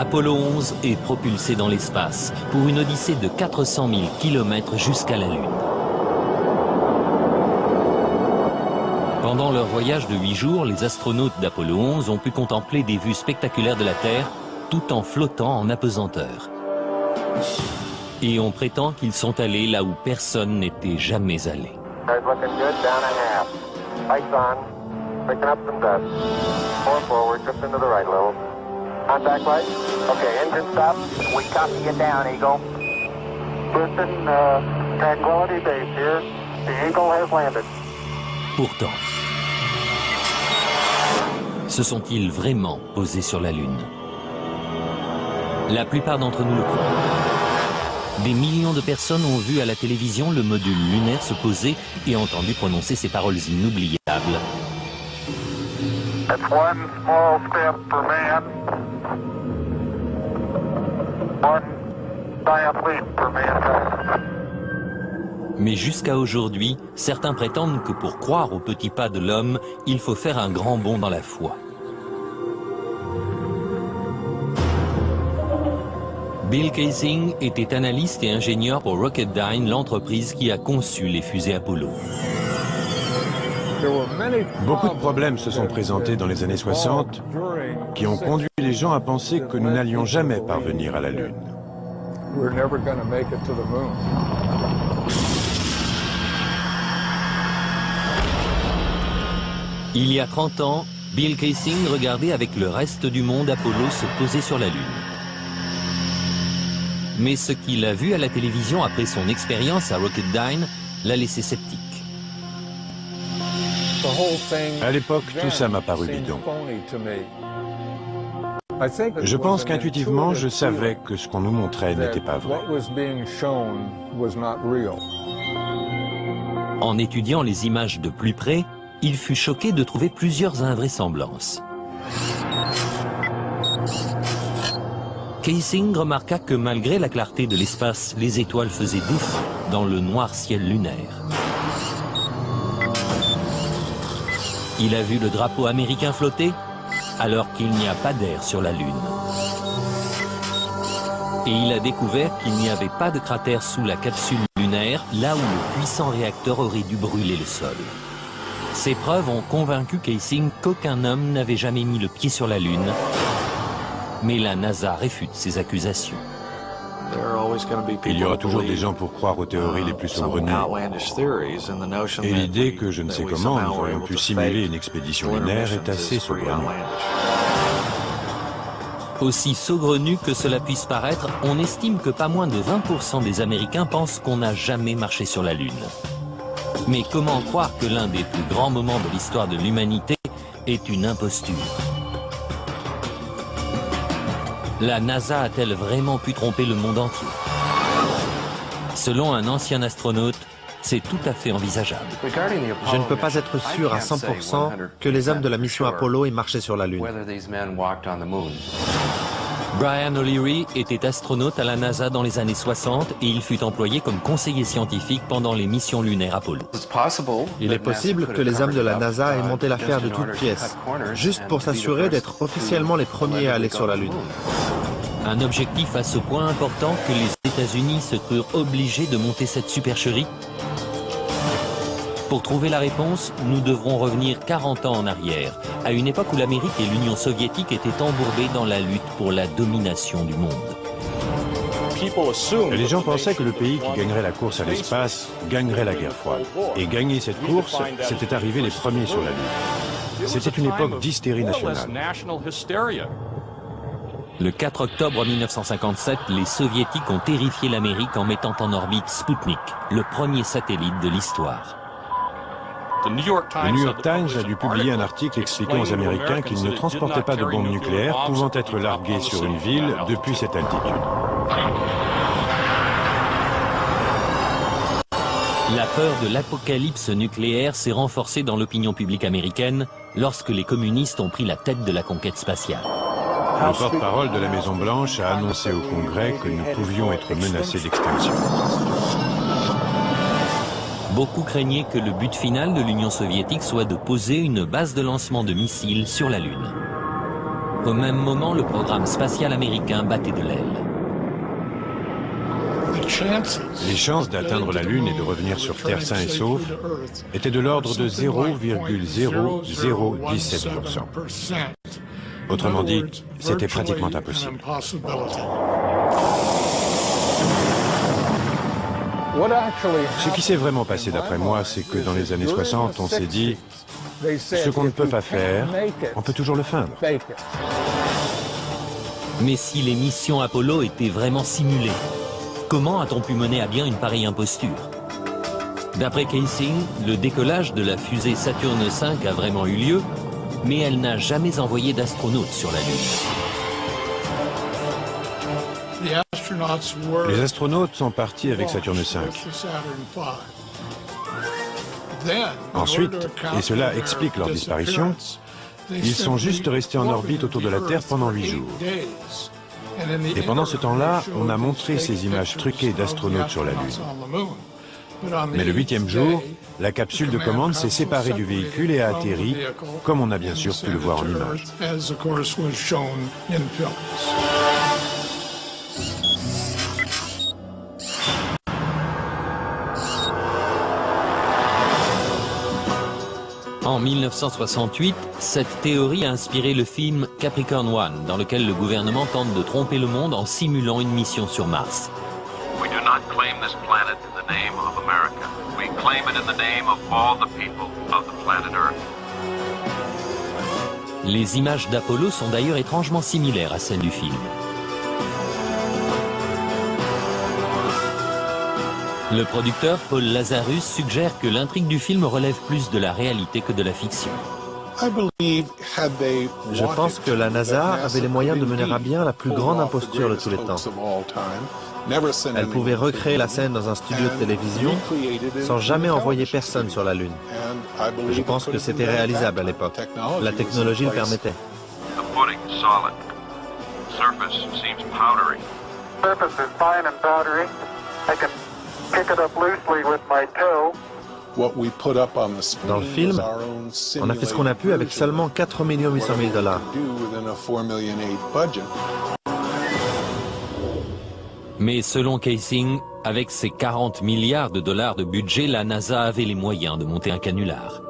Apollo 11 est propulsé dans l'espace pour une odyssée de 400 000 km jusqu'à la Lune. Pendant leur voyage de 8 jours, les astronautes d'Apollo 11 ont pu contempler des vues spectaculaires de la Terre tout en flottant en apesanteur. Et on prétend qu'ils sont allés là où personne n'était jamais allé. Picking up some dust. Forward, forward, just into the right a little. Contact light. Okay, engine stop. We copy you down, Eagle. Houston, Tranquility Base here. The Eagle has landed. Pourtant, se sont-ils vraiment posés sur la Lune? La plupart d'entre nous le croient. Des millions de personnes ont vu à la télévision le module lunaire se poser et entendu prononcer ces paroles inoubliables. That's one small step for man, one giant leap for mankind. Mais jusqu'à aujourd'hui, certains prétendent que pour croire aux petits pas de l'homme, il faut faire un grand bond dans la foi. Bill Kaysing était analyste et ingénieur pour Rocketdyne, l'entreprise qui a conçu les fusées Apollo. Beaucoup de problèmes se sont présentés dans les années 60 qui ont conduit les gens à penser que nous n'allions jamais parvenir à la Lune. Il y a 30 ans, Bill Kaysing regardait avec le reste du monde Apollo se poser sur la Lune. Mais ce qu'il a vu à la télévision après son expérience à Rocketdyne l'a laissé sceptique. À l'époque, tout ça m'a paru bidon. Je pense qu'intuitivement, je savais que ce qu'on nous montrait n'était pas vrai. En étudiant les images de plus près, il fut choqué de trouver plusieurs invraisemblances. Kaysing remarqua que malgré la clarté de l'espace, les étoiles faisaient défaut dans le noir ciel lunaire. Il a vu le drapeau américain flotter alors qu'il n'y a pas d'air sur la Lune. Et il a découvert qu'il n'y avait pas de cratère sous la capsule lunaire, là où le puissant réacteur aurait dû brûler le sol. Ces preuves ont convaincu Kaysing qu'aucun homme n'avait jamais mis le pied sur la Lune. Mais la NASA réfute ces accusations. Il y aura toujours des gens pour croire aux théories les plus saugrenues. Et l'idée que je ne sais comment nous aurions pu simuler une expédition lunaire est assez saugrenue. Aussi saugrenu que cela puisse paraître, on estime que pas moins de 20% des Américains pensent qu'on n'a jamais marché sur la Lune. Mais comment croire que l'un des plus grands moments de l'histoire de l'humanité est une imposture? La NASA a-t-elle vraiment pu tromper le monde entier? Selon un ancien astronaute, c'est tout à fait envisageable. Je ne peux pas être sûr à 100% que les hommes de la mission Apollo aient marché sur la Lune. Brian O'Leary était astronaute à la NASA dans les années 60 et il fut employé comme conseiller scientifique pendant les missions lunaires Apollo. Il est possible que les hommes de la NASA aient monté l'affaire de toutes pièces, juste pour s'assurer d'être officiellement les premiers à aller sur la Lune. Un objectif à ce point important que les États-Unis se crurent obligés de monter cette supercherie? Pour trouver la réponse, nous devrons revenir 40 ans en arrière, à une époque où l'Amérique et l'Union soviétique étaient embourbées dans la lutte pour la domination du monde. Les gens pensaient que le pays qui gagnerait la course à l'espace gagnerait la guerre froide. Et gagner cette course, c'était arriver les premiers sur la Lune. C'était une époque d'hystérie nationale. Le 4 octobre 1957, les Soviétiques ont terrifié l'Amérique en mettant en orbite Sputnik, le premier satellite de l'histoire. Le New York Times a dû publier un article expliquant aux Américains qu'ils ne transportaient pas de bombes nucléaires pouvant être larguées sur une ville depuis cette altitude. La peur de l'apocalypse nucléaire s'est renforcée dans l'opinion publique américaine lorsque les communistes ont pris la tête de la conquête spatiale. Le porte-parole de la Maison-Blanche a annoncé au Congrès que nous pouvions être menacés d'extinction. Beaucoup craignaient que le but final de l'Union soviétique soit de poser une base de lancement de missiles sur la Lune. Au même moment, le programme spatial américain battait de l'aile. Les chances d'atteindre la Lune et de revenir sur Terre sain et sauf étaient de l'ordre de 0,0017%. Autrement dit, c'était pratiquement impossible. Ce qui s'est vraiment passé d'après moi, c'est que dans les années 60, on s'est dit, ce qu'on ne peut pas faire, on peut toujours le feindre. Mais si les missions Apollo étaient vraiment simulées, comment a-t-on pu mener à bien une pareille imposture? D'après Kaysing, le décollage de la fusée Saturn V a vraiment eu lieu, mais elle n'a jamais envoyé d'astronautes sur la Lune. Les astronautes sont partis avec Saturn V. Ensuite, et cela explique leur disparition, ils sont juste restés en orbite autour de la Terre pendant 8 jours. Et pendant ce temps-là, on a montré ces images truquées d'astronautes sur la Lune. Mais le 8e jour, la capsule de commande s'est séparée du véhicule et a atterri, comme on a bien sûr pu le voir en images. En 1968, cette théorie a inspiré le film Capricorn One, dans lequel le gouvernement tente de tromper le monde en simulant une mission sur Mars. We do not claim this planet in the name of America. We claim it in the name of all the people of the planet Earth. Les images d'Apollo sont d'ailleurs étrangement similaires à celles du film. Le producteur Paul Lazarus suggère que l'intrigue du film relève plus de la réalité que de la fiction. Je pense que la NASA avait les moyens de mener à bien la plus grande imposture de tous les temps. Elle pouvait recréer la scène dans un studio de télévision sans jamais envoyer personne sur la Lune. Je pense que c'était réalisable à l'époque. La technologie le permettait. The pudding is solid. Surface seems powdery. Surface is fine and powdery. I can kick it up loosely with my toe. Dans le film, on a fait ce qu'on a pu avec seulement 4 800 000 $. Mais selon Kaysing, avec ses 40 milliards de dollars de budget, la NASA avait les moyens de monter un canular.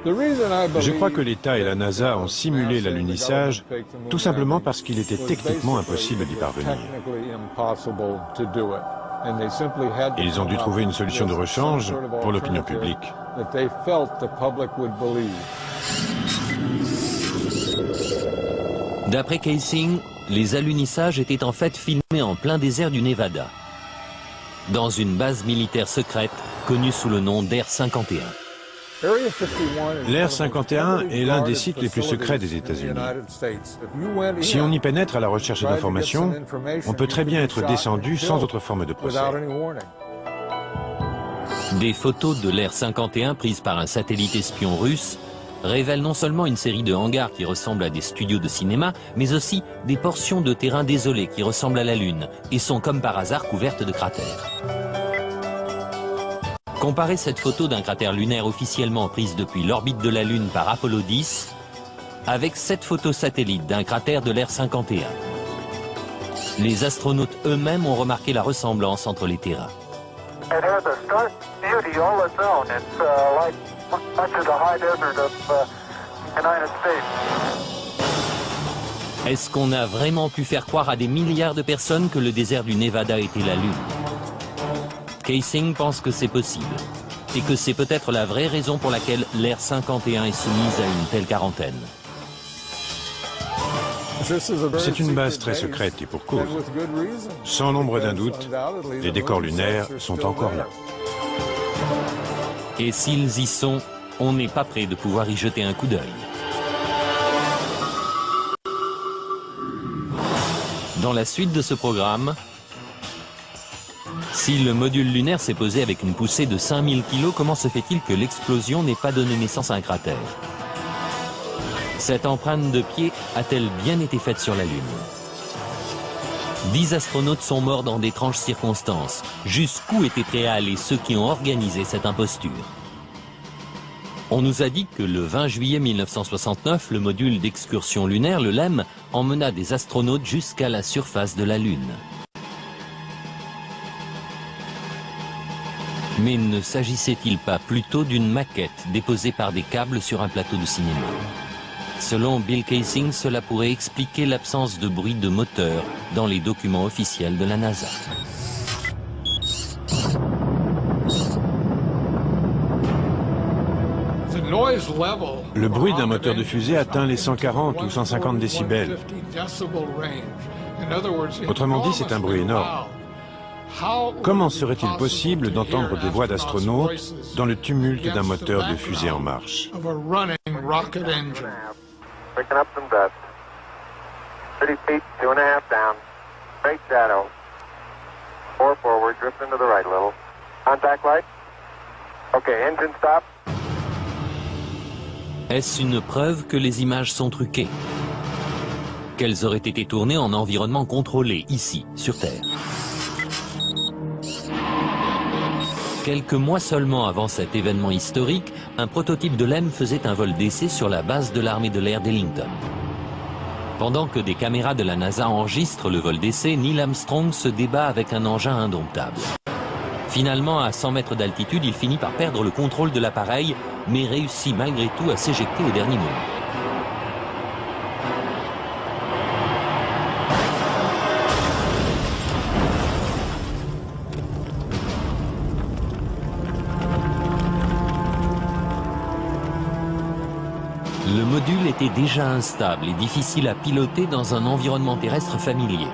Je crois que l'État et la NASA ont simulé l'alunissage tout simplement parce qu'il était techniquement impossible d'y parvenir. Ils ont dû trouver une solution de rechange pour l'opinion publique. D'après Kaysing, les alunissages étaient en fait filmés en plein désert du Nevada, dans une base militaire secrète connue sous le nom d'Air 51. L'Air 51 est l'un des sites les plus secrets des États-Unis. Si on y pénètre à la recherche d'informations, on peut très bien être descendu sans autre forme de procès. Des photos de l'Air 51 prises par un satellite espion russe révèlent non seulement une série de hangars qui ressemblent à des studios de cinéma, mais aussi des portions de terrain désolées qui ressemblent à la Lune et sont comme par hasard couvertes de cratères. Comparez cette photo d'un cratère lunaire officiellement prise depuis l'orbite de la Lune par Apollo 10 avec cette photo satellite d'un cratère de l'Air 51. Les astronautes eux-mêmes ont remarqué la ressemblance entre les terrains. It has a stark beauty all its own. It's like much of the high desert of United States. Est-ce qu'on a vraiment pu faire croire à des milliards de personnes que le désert du Nevada était la Lune? Kaysing pense que c'est possible, et que c'est peut-être la vraie raison pour laquelle l'Air 51 est soumise à une telle quarantaine. C'est une base très secrète et pour cause. Sans l'ombre d'un doute, les décors lunaires sont encore là. Et s'ils y sont, on n'est pas prêt de pouvoir y jeter un coup d'œil. Dans la suite de ce programme, si le module lunaire s'est posé avec une poussée de 5000 kg, comment se fait-il que l'explosion n'ait pas donné naissance à un cratère? Cette empreinte de pied a-t-elle bien été faite sur la Lune? 10 astronautes sont morts dans d'étranges circonstances. Jusqu'où étaient prêts à aller ceux qui ont organisé cette imposture? On nous a dit que le 20 juillet 1969, le module d'excursion lunaire, le LEM, emmena des astronautes jusqu'à la surface de la Lune. Mais ne s'agissait-il pas plutôt d'une maquette déposée par des câbles sur un plateau de cinéma? Selon Bill Kaysing, cela pourrait expliquer l'absence de bruit de moteur dans les documents officiels de la NASA. Le bruit d'un moteur de fusée atteint les 140 ou 150 décibels. Autrement dit, c'est un bruit énorme. Comment serait-il possible d'entendre des voix d'astronautes dans le tumulte d'un moteur de fusée en marche? Picking up some dust. 30 feet, 2.5 down. Straight shadow. 4 forward, drift into the right a little. Contact light. Okay, engine stop. Est-ce une preuve que les images sont truquées? Qu'elles auraient été tournées en environnement contrôlé, ici, sur Terre? Quelques mois seulement avant cet événement historique, un prototype de LEM faisait un vol d'essai sur la base de l'armée de l'air d'Ellington. Pendant que des caméras de la NASA enregistrent le vol d'essai, Neil Armstrong se débat avec un engin indomptable. Finalement, à 100 mètres d'altitude, il finit par perdre le contrôle de l'appareil, mais réussit malgré tout à s'éjecter au dernier moment. Le module était déjà instable et difficile à piloter dans un environnement terrestre familier.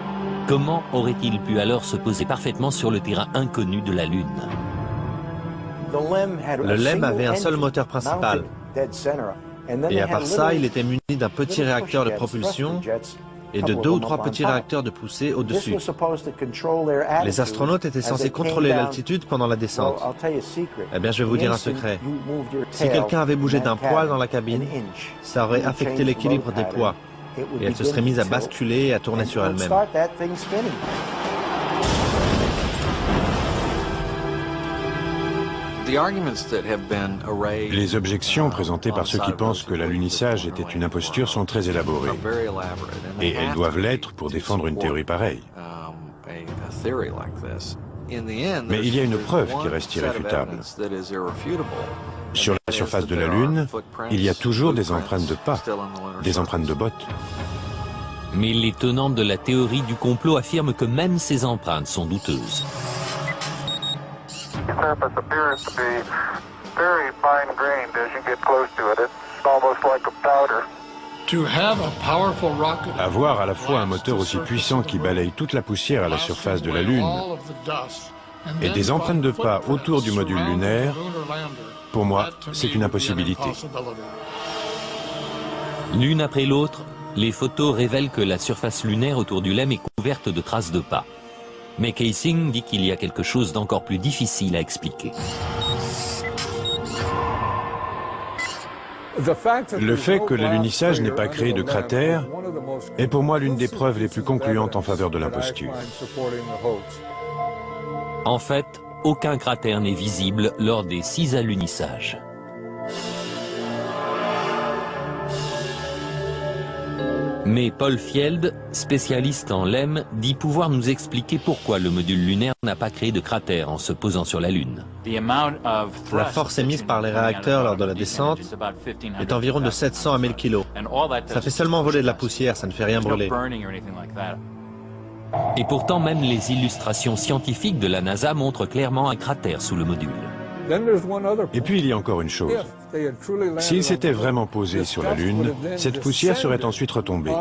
Comment aurait-il pu alors se poser parfaitement sur le terrain inconnu de la Lune? Le LEM avait un seul moteur principal. Et à part ça, il était muni d'un petit réacteur de propulsion et de 2 ou 3 petits réacteurs de poussée au-dessus. Les astronautes étaient censés contrôler l'altitude pendant la descente. Eh bien, je vais vous dire un secret. Si quelqu'un avait bougé d'un poil dans la cabine, ça aurait affecté l'équilibre des poids. Et elle se serait mise à basculer et à tourner sur elle-même. Les objections présentées par ceux qui pensent que l'alunissage était une imposture sont très élaborées. Et elles doivent l'être pour défendre une théorie pareille. Mais il y a une preuve qui reste irréfutable. Sur la surface de la Lune, il y a toujours des empreintes de pas, des empreintes de bottes. Mais les tenants de la théorie du complot affirment que même ces empreintes sont douteuses. The surface appears to be very fine-grained as you get close to it. It's almost like a powder. Avoir à la fois un moteur aussi puissant qui balaye toute la poussière à la surface de la Lune et des empreintes de pas autour du module lunaire, pour moi, c'est une impossibilité. L'une après l'autre, les photos révèlent que la surface lunaire autour du LEM est couverte de traces de pas. Mais Kaysing dit qu'il y a quelque chose d'encore plus difficile à expliquer. Le fait que l'alunissage n'ait pas créé de cratère est pour moi l'une des preuves les plus concluantes en faveur de l'imposture. En fait, aucun cratère n'est visible lors des 6 alunissages. Mais Paul Fjeld, spécialiste en LEM, dit pouvoir nous expliquer pourquoi le module lunaire n'a pas créé de cratère en se posant sur la Lune. La force émise par les réacteurs lors de la descente est environ de 700 à 1000 kg. Ça fait seulement voler de la poussière, ça ne fait rien brûler. Et pourtant, même les illustrations scientifiques de la NASA montrent clairement un cratère sous le module. Et puis il y a encore une chose. S'il s'était vraiment posé sur la Lune, cette poussière serait ensuite retombée.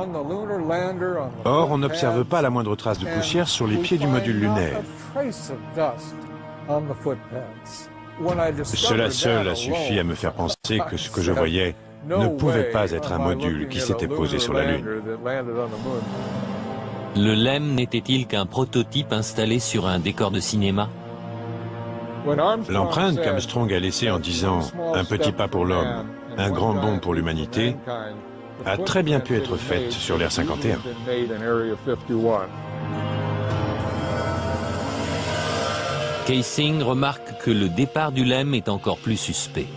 Or, on n'observe pas la moindre trace de poussière sur les pieds du module lunaire. Cela seul a suffi à me faire penser que ce que je voyais ne pouvait pas être un module qui s'était posé sur la Lune. Le LEM n'était-il qu'un prototype installé sur un décor de cinéma? L'empreinte qu'Armstrong a laissée en disant « un petit pas pour l'homme, un grand bond pour l'humanité » a très bien pu être faite sur l'Air 51. Kaysing remarque que le départ du LEM est encore plus suspect.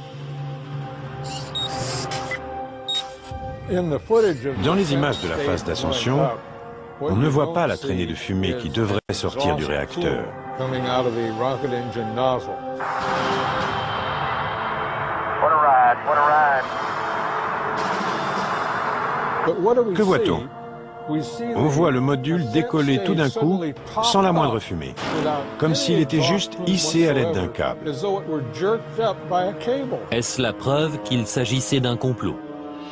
Dans les images de la phase d'ascension, on ne voit pas la traînée de fumée qui devrait sortir du réacteur. Que voit-on? On voit le module décoller tout d'un coup, sans la moindre fumée, comme s'il était juste hissé à l'aide d'un câble. Est-ce la preuve qu'il s'agissait d'un complot?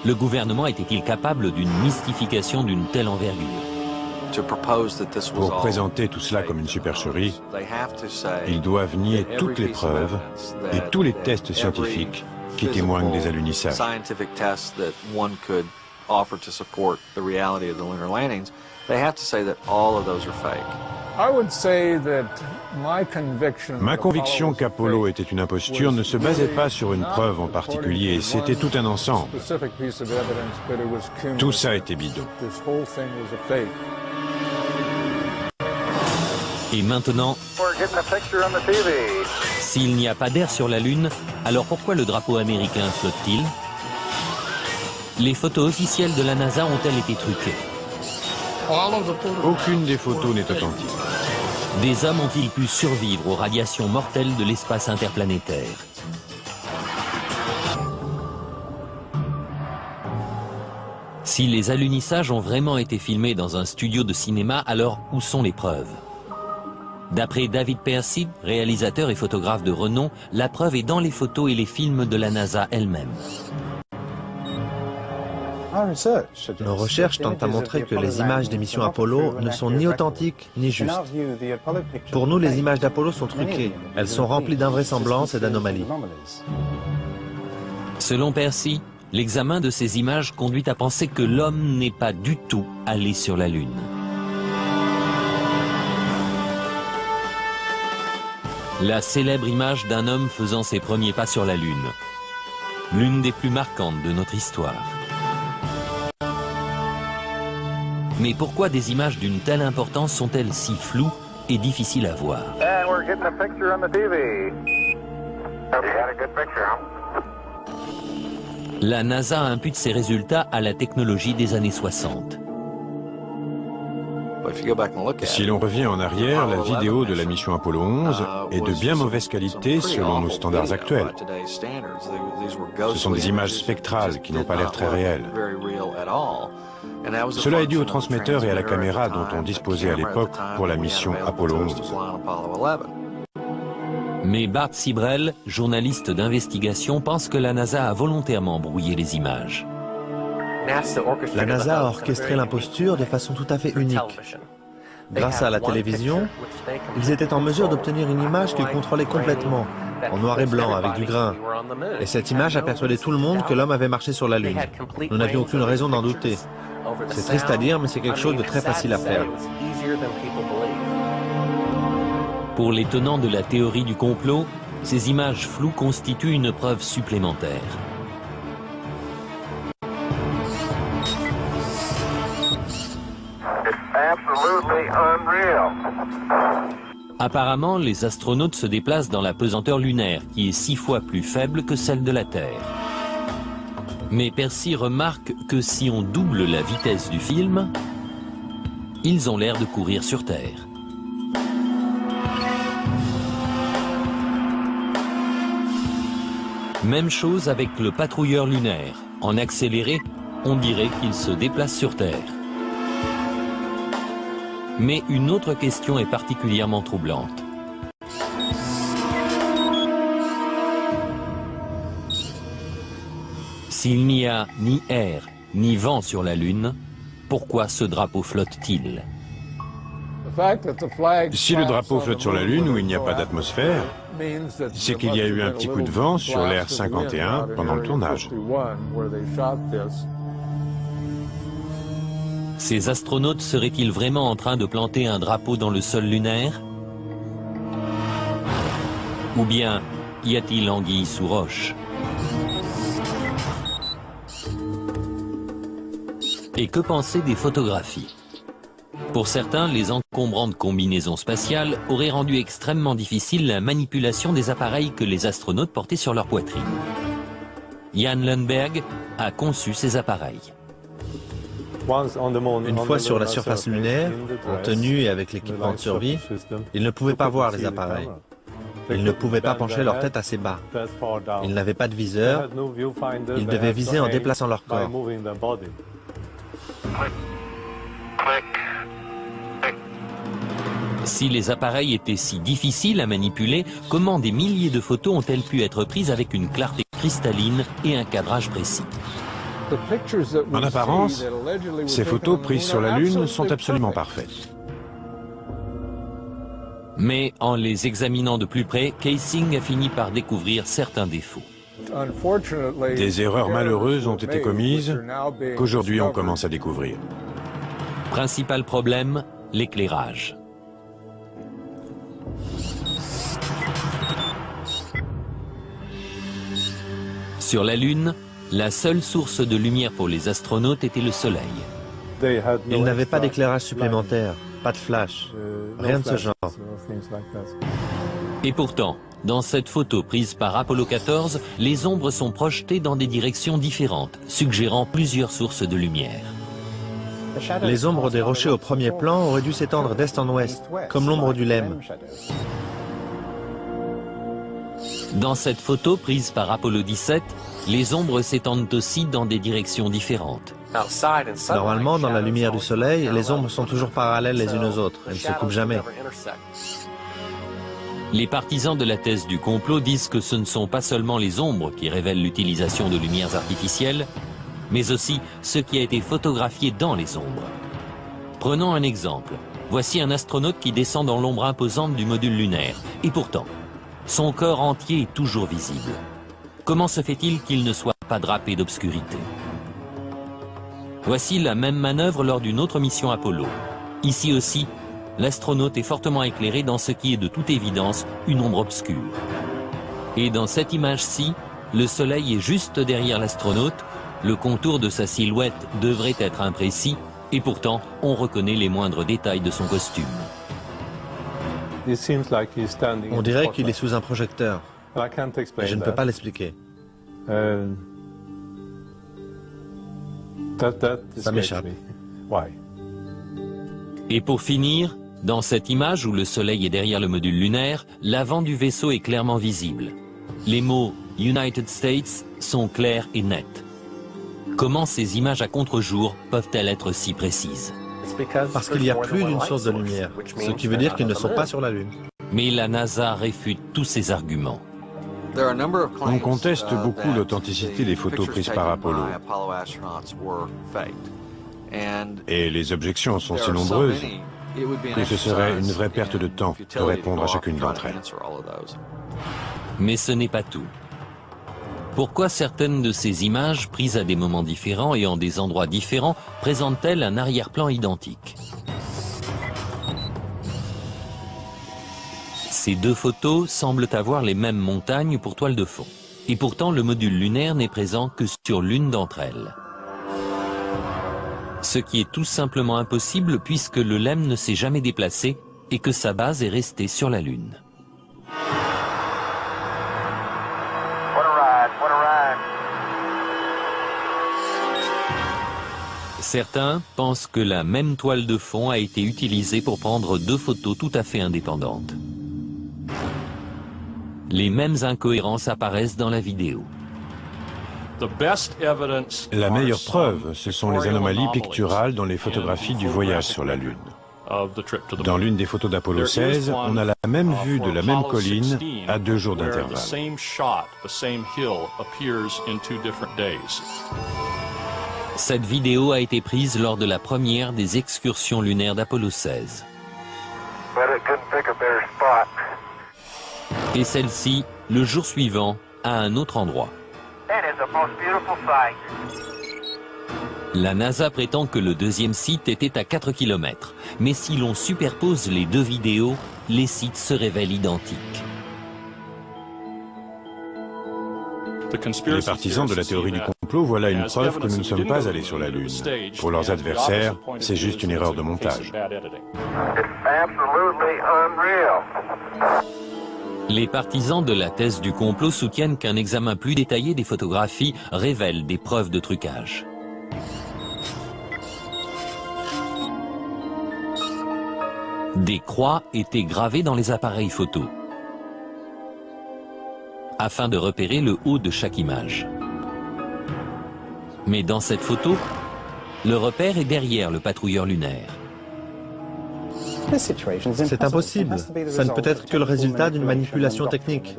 Le gouvernement était-il capable d'une mystification d'une telle envergure? Pour présenter tout cela comme une supercherie, ils doivent nier toutes les preuves et tous les tests scientifiques qui témoignent des alunisages. Ma conviction qu'Apollo était une imposture ne se basait pas sur une preuve en particulier, c'était tout un ensemble. Tout ça était bidon. Et maintenant, s'il n'y a pas d'air sur la Lune, alors pourquoi le drapeau américain flotte-t-il? Les photos officielles de la NASA ont-elles été truquées? Aucune des photos n'est authentique. Des hommes ont-ils pu survivre aux radiations mortelles de l'espace interplanétaire? Si les alunissages ont vraiment été filmés dans un studio de cinéma, alors où sont les preuves? D'après David Percy, réalisateur et photographe de renom, la preuve est dans les photos et les films de la NASA elle-même. Nos recherches tentent à montrer que les images des missions Apollo ne sont ni authentiques ni justes. Pour nous, les images d'Apollo sont truquées. Elles sont remplies d'invraisemblances et d'anomalies. Selon Percy, l'examen de ces images conduit à penser que l'homme n'est pas du tout allé sur la Lune. La célèbre image d'un homme faisant ses premiers pas sur la Lune. L'une des plus marquantes de notre histoire. Mais pourquoi des images d'une telle importance sont-elles si floues et difficiles à voir? La NASA impute ses résultats à la technologie des années 60. Si l'on revient en arrière, la vidéo de la mission Apollo 11 est de bien mauvaise qualité selon nos standards actuels. Ce sont des images spectrales qui n'ont pas l'air très réelles. Cela est dû au transmetteur et à la caméra dont on disposait à l'époque pour la mission Apollo 11. Mais Bart Sibrel, journaliste d'investigation, pense que la NASA a volontairement brouillé les images. La NASA a orchestré l'imposture de façon tout à fait unique. Grâce à la télévision, ils étaient en mesure d'obtenir une image qu'ils contrôlaient complètement, en noir et blanc, avec du grain. Et cette image a persuadé tout le monde que l'homme avait marché sur la Lune. Nous n'avions aucune raison d'en douter. C'est triste à dire, mais c'est quelque chose de très facile à faire. Pour les tenants de la théorie du complot, ces images floues constituent une preuve supplémentaire. Apparemment, les astronautes se déplacent dans la pesanteur lunaire, qui est 6 fois plus faible que celle de la Terre. Mais Percy remarque que si on double la vitesse du film, ils ont l'air de courir sur Terre. Même chose avec le patrouilleur lunaire. En accéléré, on dirait qu'il se déplace sur Terre. Mais une autre question est particulièrement troublante. S'il n'y a ni air, ni vent sur la Lune, pourquoi ce drapeau flotte-t-il? Si le drapeau flotte sur la Lune où il n'y a pas d'atmosphère, c'est qu'il y a eu un petit coup de vent sur l'Air 51 pendant le tournage. Ces astronautes seraient-ils vraiment en train de planter un drapeau dans le sol lunaire? Ou bien y a-t-il anguille sous roche? Et que penser des photographies? Pour certains, les encombrantes combinaisons spatiales auraient rendu extrêmement difficile la manipulation des appareils que les astronautes portaient sur leur poitrine. Jan Lundberg a conçu ces appareils. Une fois sur la surface lunaire, en tenue et avec l'équipement de survie, ils ne pouvaient pas voir les appareils. Ils ne pouvaient pas pencher leur tête assez bas. Ils n'avaient pas de viseur. Ils devaient viser en déplaçant leur corps. Si les appareils étaient si difficiles à manipuler, comment des milliers de photos ont-elles pu être prises avec une clarté cristalline et un cadrage précis? En apparence, ces photos prises sur la Lune sont absolument parfaites. Mais en les examinant de plus près, Kaysing a fini par découvrir certains défauts. Des erreurs malheureuses ont été commises qu'aujourd'hui on commence à découvrir. Principal problème, l'éclairage. Sur la Lune, la seule source de lumière pour les astronautes était le Soleil. Ils n'avaient pas d'éclairage supplémentaire, pas de flash, rien de ce genre. Et pourtant, dans cette photo prise par Apollo 14, les ombres sont projetées dans des directions différentes, suggérant plusieurs sources de lumière. Les ombres des rochers au premier plan auraient dû s'étendre d'est en ouest, comme l'ombre du LEM. Dans cette photo prise par Apollo 17, les ombres s'étendent aussi dans des directions différentes. Normalement, dans la lumière du soleil, les ombres sont toujours parallèles les unes aux autres. Elles ne se coupent jamais. Les partisans de la thèse du complot disent que ce ne sont pas seulement les ombres qui révèlent l'utilisation de lumières artificielles, mais aussi ce qui a été photographié dans les ombres. Prenons un exemple. Voici un astronaute qui descend dans l'ombre imposante du module lunaire. Et pourtant, son corps entier est toujours visible. Comment se fait-il qu'il ne soit pas drapé d'obscurité? Voici la même manœuvre lors d'une autre mission Apollo. Ici aussi, l'astronaute est fortement éclairé dans ce qui est de toute évidence une ombre obscure. Et dans cette image-ci, le soleil est juste derrière l'astronaute, le contour de sa silhouette devrait être imprécis, et pourtant on reconnaît les moindres détails de son costume. On dirait qu'il est sous un projecteur. Mais je ne peux pas l'expliquer. Ça m'échappe. Et pour finir, dans cette image où le soleil est derrière le module lunaire, l'avant du vaisseau est clairement visible. Les mots « United States » sont clairs et nets. Comment ces images à contre-jour peuvent-elles être si précises? Parce qu'il y a plus d'une source de lumière, ce qui veut dire qu'ils ne sont pas sur la Lune. Mais la NASA réfute tous ces arguments. On conteste beaucoup l'authenticité des photos prises par Apollo. Et les objections sont si nombreuses que ce serait une vraie perte de temps de répondre à chacune d'entre elles. Mais ce n'est pas tout. Pourquoi certaines de ces images, prises à des moments différents et en des endroits différents, présentent-elles un arrière-plan identique? Ces deux photos semblent avoir les mêmes montagnes pour toile de fond. Et pourtant, le module lunaire n'est présent que sur l'une d'entre elles. Ce qui est tout simplement impossible puisque le LEM ne s'est jamais déplacé et que sa base est restée sur la Lune. Certains pensent que la même toile de fond a été utilisée pour prendre deux photos tout à fait indépendantes. Les mêmes incohérences apparaissent dans la vidéo. La meilleure preuve, ce sont les anomalies picturales dans les photographies du voyage sur la Lune. Dans l'une des photos d'Apollo 16, on a la même vue de la même colline à 2 jours d'intervalle. Cette vidéo a été prise lors de la première des excursions lunaires d'Apollo 16. Et celle-ci, le jour suivant, à un autre endroit. La NASA prétend que le deuxième site était à 4 km, mais si l'on superpose les deux vidéos, les sites se révèlent identiques. Les partisans de la théorie du complot voient là une preuve que nous ne sommes pas allés sur la Lune. Pour leurs adversaires, c'est juste une erreur de montage. Les partisans de la thèse du complot soutiennent qu'un examen plus détaillé des photographies révèle des preuves de trucage. Des croix étaient gravées dans les appareils photo, afin de repérer le haut de chaque image. Mais dans cette photo, le repère est derrière le patrouilleur lunaire. C'est impossible. Ça ne peut être que le résultat d'une manipulation technique.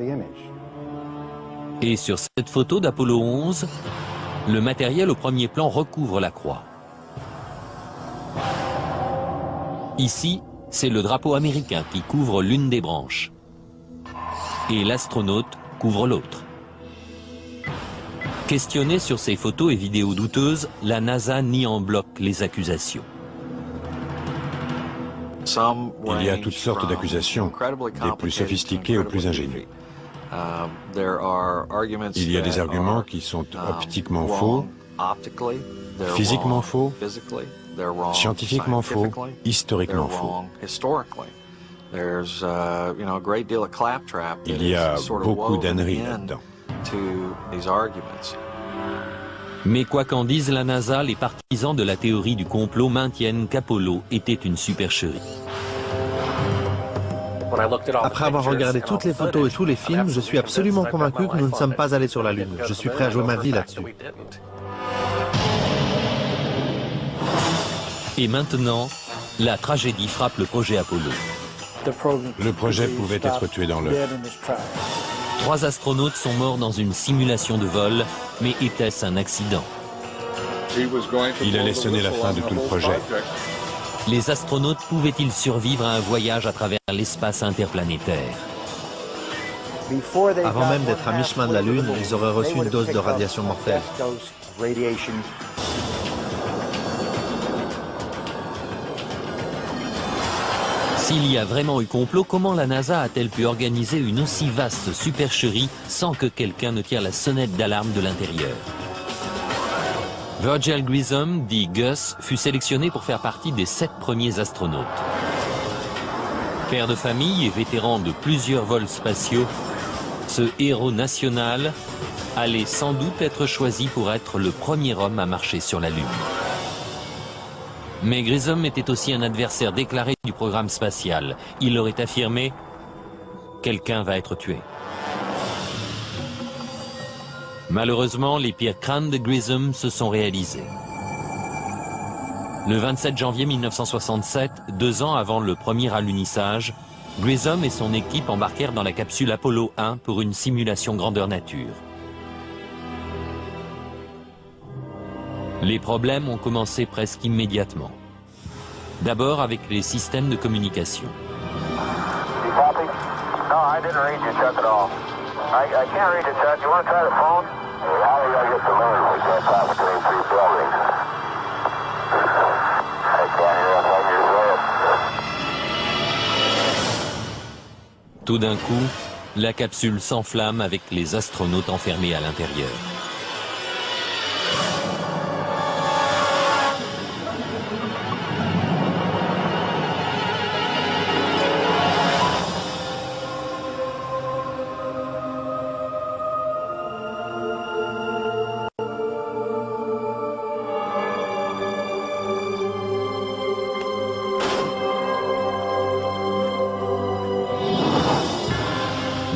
Et sur cette photo d'Apollo 11, le matériel au premier plan recouvre la croix. Ici, c'est le drapeau américain qui couvre l'une des branches. Et l'astronaute couvre l'autre. Questionné sur ces photos et vidéos douteuses, la NASA nie en bloc les accusations. Il y a toutes sortes d'accusations, des plus sophistiquées aux plus ingénues. Il y a des arguments qui sont optiquement faux, physiquement faux, scientifiquement faux, historiquement faux. Il y a beaucoup d'âneries là-dedans. Mais quoi qu'en dise la NASA, les partisans de la théorie du complot maintiennent qu'Apollo était une supercherie. Après avoir regardé toutes les photos et tous les films, je suis absolument convaincu que nous ne sommes pas allés sur la Lune. Je suis prêt à jouer ma vie là-dessus. Et maintenant, la tragédie frappe le projet Apollo. Le projet pouvait être tué dans l'œuf. 3 astronautes sont morts dans une simulation de vol, mais était-ce un accident? Il allait sonner la fin de tout le projet. Les astronautes pouvaient-ils survivre à un voyage à travers l'espace interplanétaire? Avant même d'être à mi-chemin de la Lune, ils auraient reçu une dose de radiation mortelle. S'il y a vraiment eu complot, comment la NASA a-t-elle pu organiser une aussi vaste supercherie sans que quelqu'un ne tire la sonnette d'alarme de l'intérieur? Virgil Grissom, dit Gus, fut sélectionné pour faire partie des 7 premiers astronautes. Père de famille et vétéran de plusieurs vols spatiaux, ce héros national allait sans doute être choisi pour être le premier homme à marcher sur la Lune. Mais Grissom était aussi un adversaire déclaré du programme spatial. Il aurait affirmé « Quelqu'un va être tué ». Malheureusement, les pires craintes de Grissom se sont réalisées. Le 27 janvier 1967, 2 ans avant le premier alunissage, Grissom et son équipe embarquèrent dans la capsule Apollo 1 pour une simulation grandeur nature. Les problèmes ont commencé presque immédiatement. D'abord avec les systèmes de communication. Tout d'un coup, la capsule s'enflamme avec les astronautes enfermés à l'intérieur.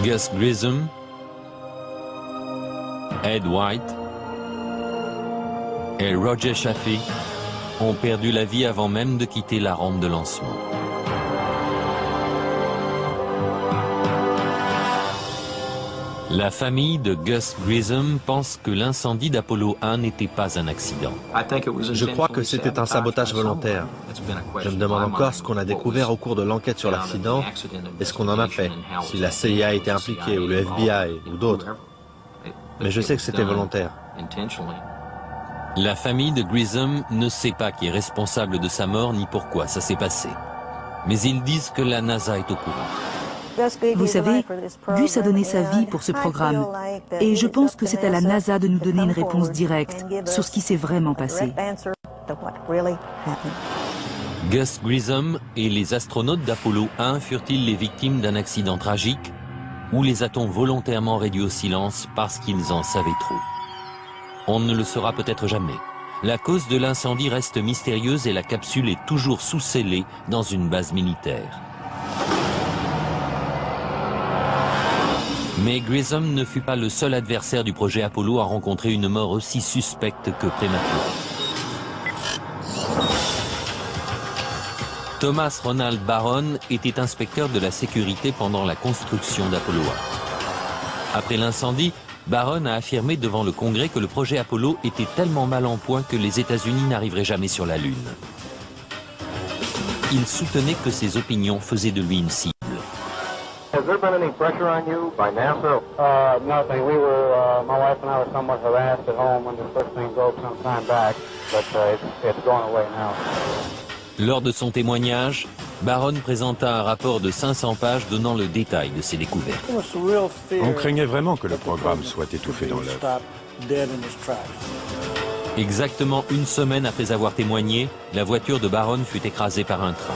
Gus Grissom, Ed White et Roger Chaffee ont perdu la vie avant même de quitter la rampe de lancement. La famille de Gus Grissom pense que l'incendie d'Apollo 1 n'était pas un accident. Je crois que c'était un sabotage volontaire. Je me demande encore ce qu'on a découvert au cours de l'enquête sur l'accident et ce qu'on en a fait, si la CIA a été impliquée ou le FBI ou d'autres. Mais je sais que c'était volontaire. La famille de Grissom ne sait pas qui est responsable de sa mort ni pourquoi ça s'est passé. Mais ils disent que la NASA est au courant. Vous savez, Gus a donné sa vie pour ce programme et je pense que c'est à la NASA de nous donner une réponse directe sur ce qui s'est vraiment passé. Gus Grissom et les astronautes d'Apollo 1 furent-ils les victimes d'un accident tragique ou les a-t-on volontairement réduits au silence parce qu'ils en savaient trop? On ne le saura peut-être jamais. La cause de l'incendie reste mystérieuse et la capsule est toujours sous-scellée dans une base militaire. Mais Grissom ne fut pas le seul adversaire du projet Apollo à rencontrer une mort aussi suspecte que prématurée. Thomas Ronald Barron était inspecteur de la sécurité pendant la construction d'Apollo 1. Après l'incendie, Barron a affirmé devant le Congrès que le projet Apollo était tellement mal en point que les États-Unis n'arriveraient jamais sur la Lune. Il soutenait que ses opinions faisaient de lui une cible. Has there been any pressure on you by NASA? Nothing. We were, my wife and I were somewhat harassed at home when the first thing broke some time back, but it's gone away now. Lors de son témoignage, Barron présenta un rapport de 500 pages donnant le détail de ses découvertes. On craignait vraiment que le programme soit étouffé dans l'œuf. Exactement une semaine après avoir témoigné, la voiture de Barron fut écrasée par un train.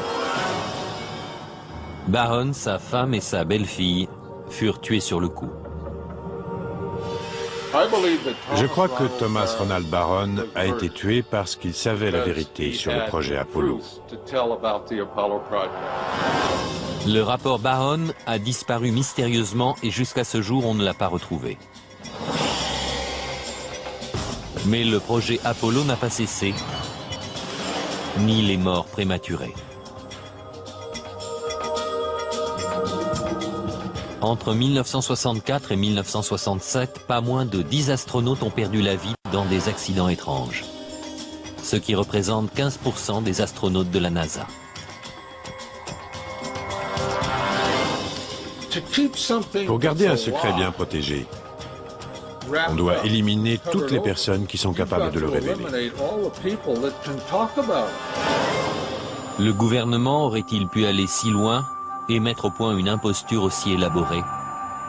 Barron, sa femme et sa belle-fille furent tués sur le coup. Je crois que Thomas Ronald Barron a été tué parce qu'il savait la vérité sur le projet Apollo. Le rapport Barron a disparu mystérieusement et jusqu'à ce jour, on ne l'a pas retrouvé. Mais le projet Apollo n'a pas cessé, ni les morts prématurées. Entre 1964 et 1967, pas moins de 10 astronautes ont perdu la vie dans des accidents étranges, ce qui représente 15% des astronautes de la NASA. Pour garder un secret bien protégé, on doit éliminer toutes les personnes qui sont capables de le révéler. Le gouvernement aurait-il pu aller si loin et mettre au point une imposture aussi élaborée?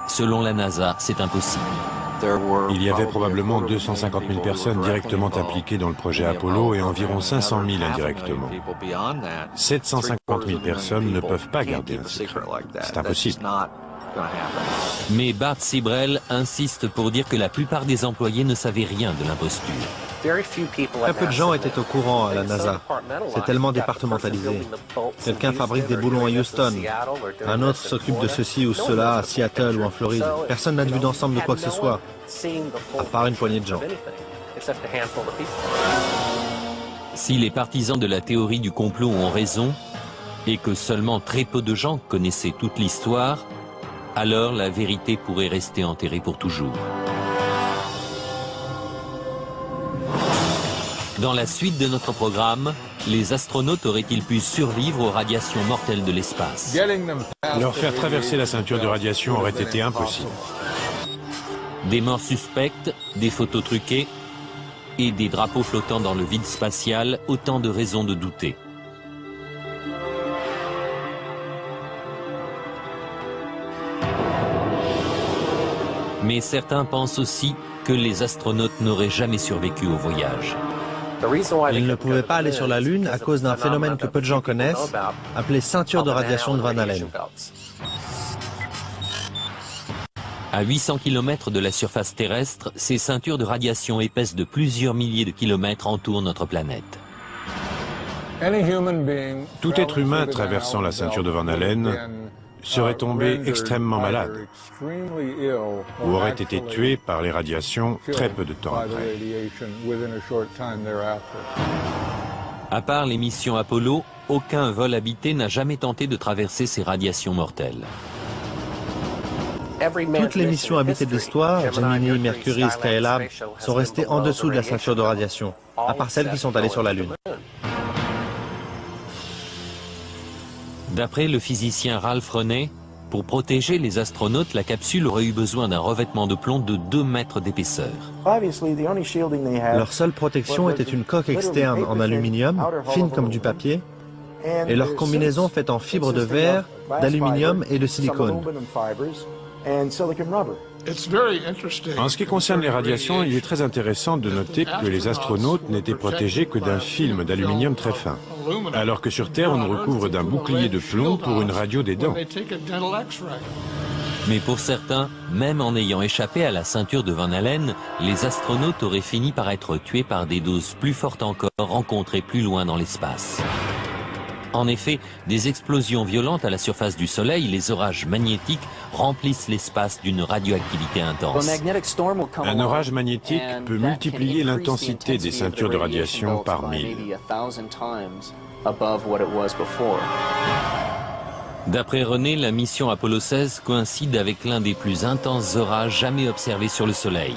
Selon la NASA, c'est impossible. Il y avait probablement 250 000 personnes directement impliquées dans le projet Apollo et environ 500 000 indirectement. 750 000 personnes ne peuvent pas garder un secret. C'est impossible. Mais Bart Sibrel insiste pour dire que la plupart des employés ne savaient rien de l'imposture. Très peu de gens étaient au courant à la NASA. C'est tellement départementalisé. Quelqu'un fabrique des boulons à Houston. Un autre s'occupe de ceci ou cela à Seattle ou en Floride. Personne n'a de vue d'ensemble de quoi que ce soit, à part une poignée de gens. Si les partisans de la théorie du complot ont raison, et que seulement très peu de gens connaissaient toute l'histoire, alors la vérité pourrait rester enterrée pour toujours. Dans la suite de notre programme, les astronautes auraient-ils pu survivre aux radiations mortelles de l'espace? Leur faire traverser la ceinture de radiation aurait été impossible. Des morts suspectes, des photos truquées et des drapeaux flottant dans le vide spatial, autant de raisons de douter. Mais certains pensent aussi que les astronautes n'auraient jamais survécu au voyage. Ils ne pouvaient pas aller sur la Lune à cause d'un phénomène que peu de gens connaissent, appelé ceinture de radiation de Van Allen. À 800 km de la surface terrestre, ces ceintures de radiation épaisses de plusieurs milliers de kilomètres entourent notre planète. Tout être humain traversant la ceinture de Van Allen serait tombé extrêmement malade ou aurait été tué par les radiations très peu de temps après. À part les missions Apollo, aucun vol habité n'a jamais tenté de traverser ces radiations mortelles. Toutes les missions habitées de l'histoire, Gemini, Mercury, Skylab, sont restées en dessous de la ceinture de radiation, à part celles qui sont allées sur la Lune. D'après le physicien Ralph Rennet, pour protéger les astronautes, la capsule aurait eu besoin d'un revêtement de plomb de 2 mètres d'épaisseur. Leur seule protection était une coque externe en aluminium, fine comme du papier, et leur combinaison faite en fibres de verre, d'aluminium et de silicone. En ce qui concerne les radiations, il est très intéressant de noter que les astronautes n'étaient protégés que d'un film d'aluminium très fin, alors que sur Terre, on nous recouvre d'un bouclier de plomb pour une radio des dents. Mais pour certains, même en ayant échappé à la ceinture de Van Allen, les astronautes auraient fini par être tués par des doses plus fortes encore rencontrées plus loin dans l'espace. En effet, des explosions violentes à la surface du Soleil, les orages magnétiques, remplissent l'espace d'une radioactivité intense. Un orage magnétique peut multiplier l'intensité des ceintures de radiation par 1000. D'après René, la mission Apollo 16 coïncide avec l'un des plus intenses orages jamais observés sur le Soleil.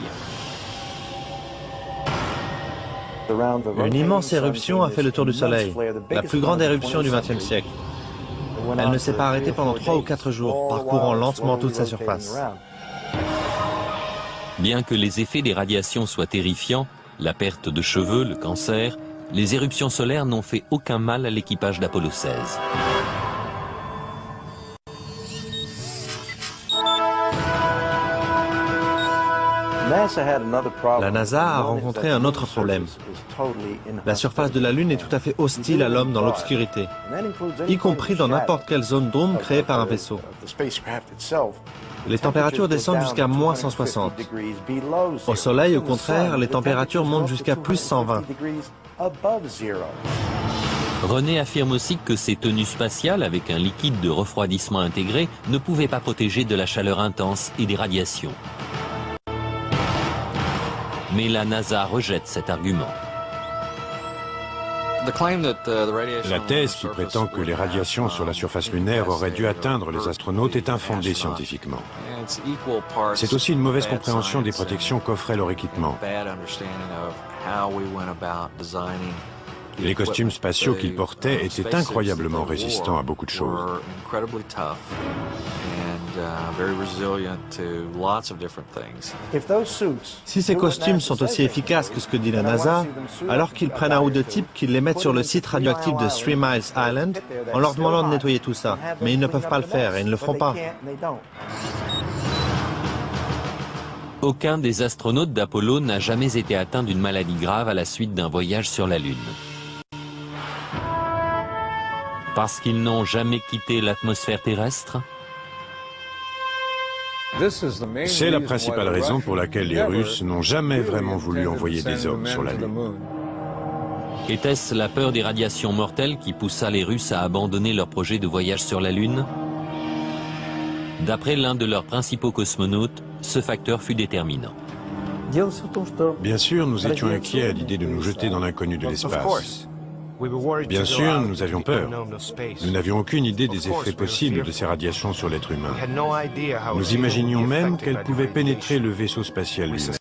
Une immense éruption a fait le tour du Soleil, la plus grande éruption du XXe siècle. Elle ne s'est pas arrêtée pendant 3 ou 4 jours, parcourant lentement toute sa surface. Bien que les effets des radiations soient terrifiants, la perte de cheveux, le cancer, les éruptions solaires n'ont fait aucun mal à l'équipage d'Apollo 16. La NASA a rencontré un autre problème. La surface de la Lune est tout à fait hostile à l'homme dans l'obscurité, y compris dans n'importe quelle zone d'ombre créée par un vaisseau. Les températures descendent jusqu'à moins 160. Au Soleil, au contraire, les températures montent jusqu'à plus 120. René affirme aussi que ces tenues spatiales avec un liquide de refroidissement intégré ne pouvaient pas protéger de la chaleur intense et des radiations. Mais la NASA rejette cet argument. La thèse qui prétend que les radiations sur la surface lunaire auraient dû atteindre les astronautes est infondée scientifiquement. C'est aussi une mauvaise compréhension des protections qu'offrait leur équipement. Les costumes spatiaux qu'ils portaient étaient incroyablement résistants à beaucoup de choses. Si ces costumes sont aussi efficaces que ce que dit la NASA, alors qu'ils prennent un ou deux types, qu'ils les mettent sur le site radioactif de 3 Miles Island, en leur demandant de nettoyer tout ça. Mais ils ne peuvent pas le faire et ils ne le feront pas. Aucun des astronautes d'Apollo n'a jamais été atteint d'une maladie grave à la suite d'un voyage sur la Lune. Parce qu'ils n'ont jamais quitté l'atmosphère terrestre? C'est la principale raison pour laquelle les Russes n'ont jamais vraiment voulu envoyer des hommes sur la Lune. Était-ce la peur des radiations mortelles qui poussa les Russes à abandonner leur projet de voyage sur la Lune? D'après l'un de leurs principaux cosmonautes, ce facteur fut déterminant. Bien sûr, nous étions inquiets à l'idée de nous jeter dans l'inconnu de l'espace. Bien sûr, nous avions peur. Nous n'avions aucune idée des effets possibles de ces radiations sur l'être humain. Nous imaginions même qu'elles pouvaient pénétrer le vaisseau spatial lui-même.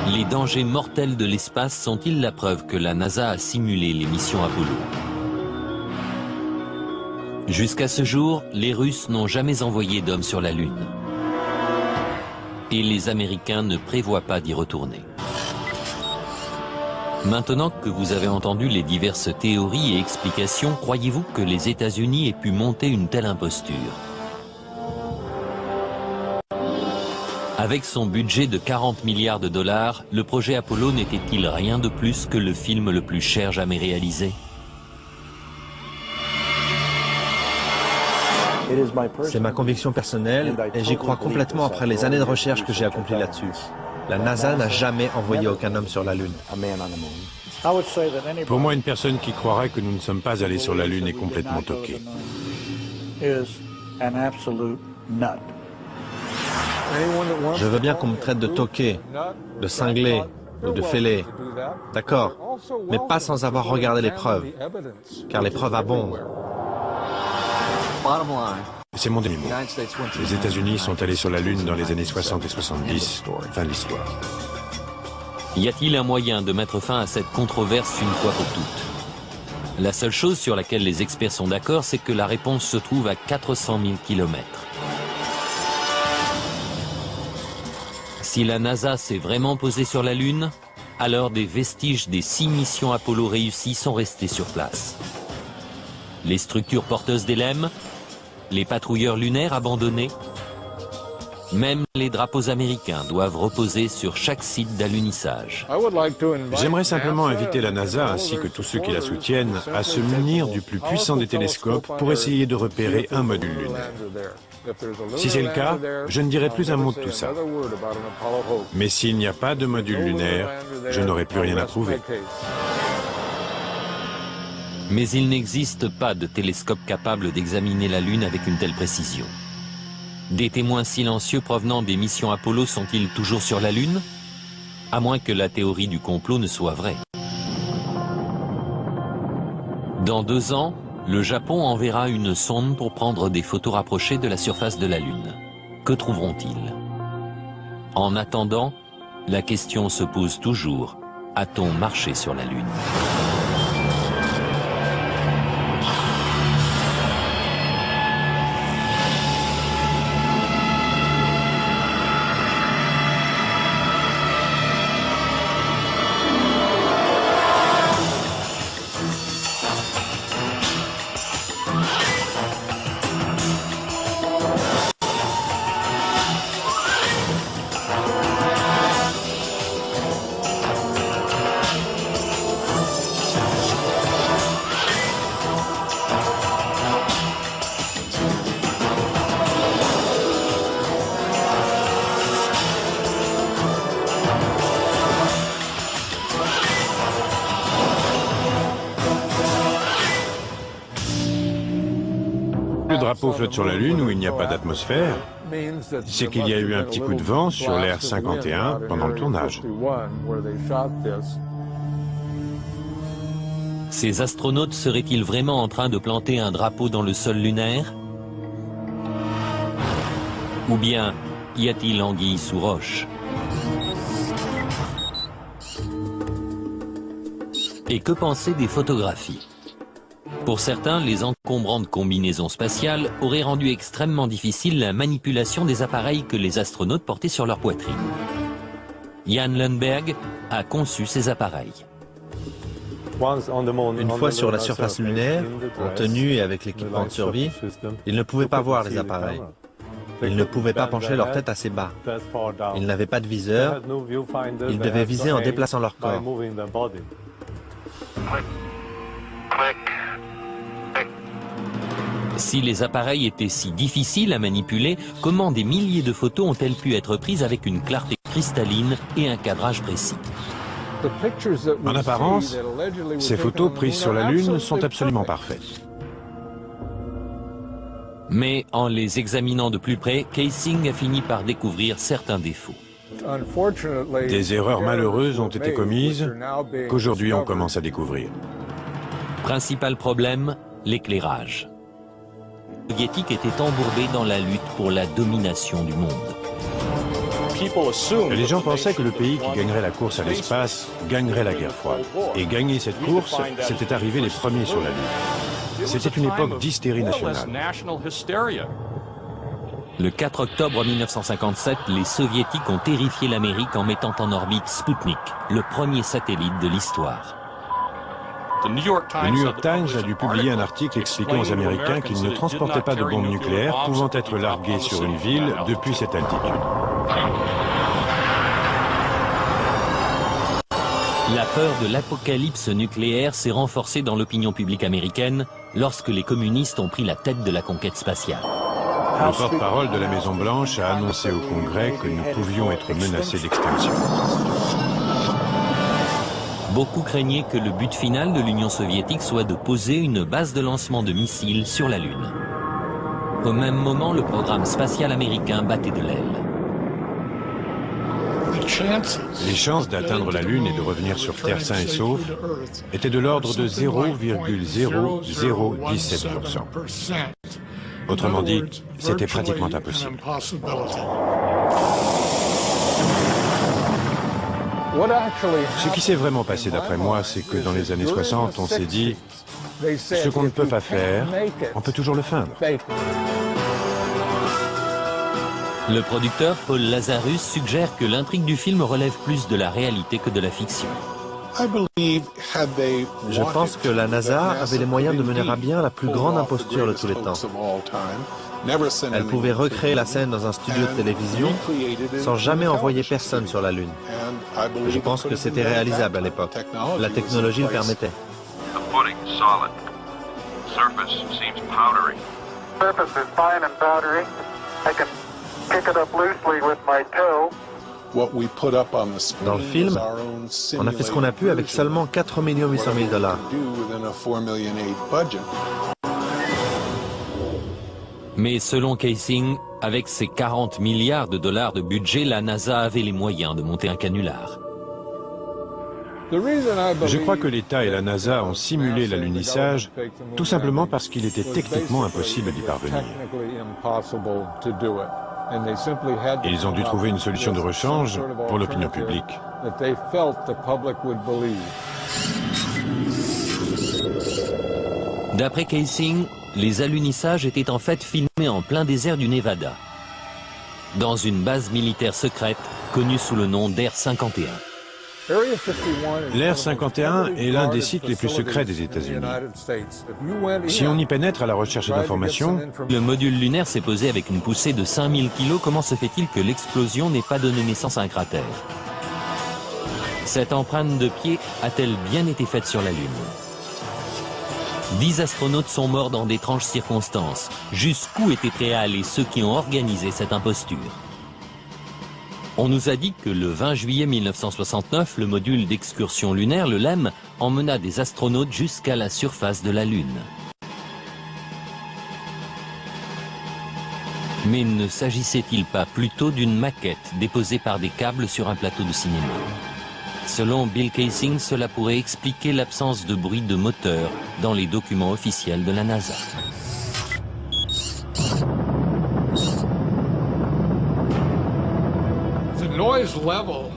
Les dangers mortels de l'espace sont-ils la preuve que la NASA a simulé les missions Apollo? Jusqu'à ce jour, les Russes n'ont jamais envoyé d'hommes sur la Lune. Et les Américains ne prévoient pas d'y retourner. Maintenant que vous avez entendu les diverses théories et explications, croyez-vous que les États-Unis aient pu monter une telle imposture? Avec son budget de 40 milliards de dollars, le projet Apollo n'était-il rien de plus que le film le plus cher jamais réalisé? C'est ma conviction personnelle et j'y crois complètement après les années de recherche que j'ai accomplies là-dessus. La NASA n'a jamais envoyé aucun homme sur la Lune. Pour moi, une personne qui croirait que nous ne sommes pas allés sur la Lune est complètement toquée. Je veux bien qu'on me traite de toqué, de cinglé ou de fêlé. D'accord, mais pas sans avoir regardé les preuves, car les preuves abondent. C'est mon dernier mot. Les États-Unis sont allés sur la Lune dans les années 60 et 70. Fin de l'histoire. Y a-t-il un moyen de mettre fin à cette controverse une fois pour toutes? La seule chose sur laquelle les experts sont d'accord, c'est que la réponse se trouve à 400 000 kilomètres. Si la NASA s'est vraiment posée sur la Lune, alors des vestiges des 6 missions Apollo réussies sont restés sur place. Les structures porteuses d'LM, les patrouilleurs lunaires abandonnés, Même les drapeaux américains doivent reposer sur chaque site d'alunissage. J'aimerais simplement inviter la NASA ainsi que tous ceux qui la soutiennent à se munir du plus puissant des télescopes pour essayer de repérer un module lunaire. Si c'est le cas, je ne dirai plus un mot de tout ça. Mais s'il n'y a pas de module lunaire, je n'aurai plus rien à prouver. Mais il n'existe pas de télescope capable d'examiner la Lune avec une telle précision. Des témoins silencieux provenant des missions Apollo sont-ils toujours sur la Lune? À moins que la théorie du complot ne soit vraie. Dans 2 ans, le Japon enverra une sonde pour prendre des photos rapprochées de la surface de la Lune. Que trouveront-ils? En attendant, la question se pose toujours. A-t-on marché sur la Lune? Le drapeau flotte sur la Lune où il n'y a pas d'atmosphère, c'est qu'il y a eu un petit coup de vent sur l'Air 51 pendant le tournage. Ces astronautes seraient-ils vraiment en train de planter un drapeau dans le sol lunaire? Ou bien y a-t-il anguille sous roche? Et que penser des photographies? Pour certains, les encombrantes combinaisons spatiales auraient rendu extrêmement difficile la manipulation des appareils que les astronautes portaient sur leur poitrine. Jan Lundberg a conçu ces appareils. Une fois sur la surface lunaire, en tenue et avec l'équipement de survie, ils ne pouvaient pas voir les appareils. Ils ne pouvaient pas pencher leur tête assez bas. Ils n'avaient pas de viseur. Ils devaient viser en déplaçant leur corps. Si les appareils étaient si difficiles à manipuler, comment des milliers de photos ont-elles pu être prises avec une clarté cristalline et un cadrage précis? En apparence, ces photos prises sur la Lune sont absolument parfaites. Mais en les examinant de plus près, Kaysing a fini par découvrir certains défauts. Des erreurs malheureuses ont été commises qu'aujourd'hui on commence à découvrir. Principal problème, l'éclairage. Les Soviétiques étaient embourbés dans la lutte pour la domination du monde. Les gens pensaient que le pays qui gagnerait la course à l'espace gagnerait la guerre froide. Et gagner cette course, c'était arriver les premiers sur la Lune. C'était une époque d'hystérie nationale. Le 4 octobre 1957, les Soviétiques ont terrifié l'Amérique en mettant en orbite Sputnik, le premier satellite de l'histoire. Le New York Times a dû publier un article expliquant aux Américains qu'ils ne transportaient pas de bombes nucléaires pouvant être larguées sur une ville depuis cette altitude. La peur de l'apocalypse nucléaire s'est renforcée dans l'opinion publique américaine lorsque les communistes ont pris la tête de la conquête spatiale. Le porte-parole de la Maison-Blanche a annoncé au Congrès que nous pouvions être menacés d'extinction. Beaucoup craignaient que le but final de l'Union soviétique soit de poser une base de lancement de missiles sur la Lune. Au même moment, le programme spatial américain battait de l'aile. Les chances d'atteindre la Lune et de revenir sur Terre sain et sauf étaient de l'ordre de 0,0017%. Autrement dit, c'était pratiquement impossible. Ce qui s'est vraiment passé d'après moi, c'est que dans les années 60, on s'est dit « ce qu'on ne peut pas faire, on peut toujours le feindre ». Le producteur Paul Lazarus suggère que l'intrigue du film relève plus de la réalité que de la fiction. Je pense que la NASA avait les moyens de mener à bien la plus grande imposture de tous les temps. Elle pouvait recréer la scène dans un studio de télévision sans jamais envoyer personne sur la Lune. Je pense que c'était réalisable à l'époque. La technologie le permettait. The footing solid. Surface seems powdery. Surface is fine and powdery. I can pick it up loosely with my toe. Dans le film, on a fait ce qu'on a pu avec seulement 4 800 000 $. Mais selon Kaysing, avec ses 40 milliards de dollars de budget, la NASA avait les moyens de monter un canular. Je crois que l'État et la NASA ont simulé l'alunissage tout simplement parce qu'il était techniquement impossible d'y parvenir. Ils ont dû trouver une solution de rechange pour l'opinion publique. D'après Kaysing, les alunissages étaient en fait filmés en plein désert du Nevada, dans une base militaire secrète connue sous le nom d'Air 51. L'Air 51 est l'un des sites les plus secrets des États-Unis. Si on y pénètre à la recherche d'informations, Le module lunaire s'est posé avec une poussée de 5000 kg. Comment se fait-il que l'explosion n'ait pas donné naissance à un cratère? Cette empreinte de pied a-t-elle bien été faite sur la Lune? 10 astronautes sont morts dans d'étranges circonstances. Jusqu'où étaient prêts à aller ceux qui ont organisé cette imposture? On nous a dit que le 20 juillet 1969, le module d'excursion lunaire, le LEM, emmena des astronautes jusqu'à la surface de la Lune. Mais ne s'agissait-il pas plutôt d'une maquette déposée par des câbles sur un plateau de cinéma? Selon Bill Kaysing, cela pourrait expliquer l'absence de bruit de moteur dans les documents officiels de la NASA.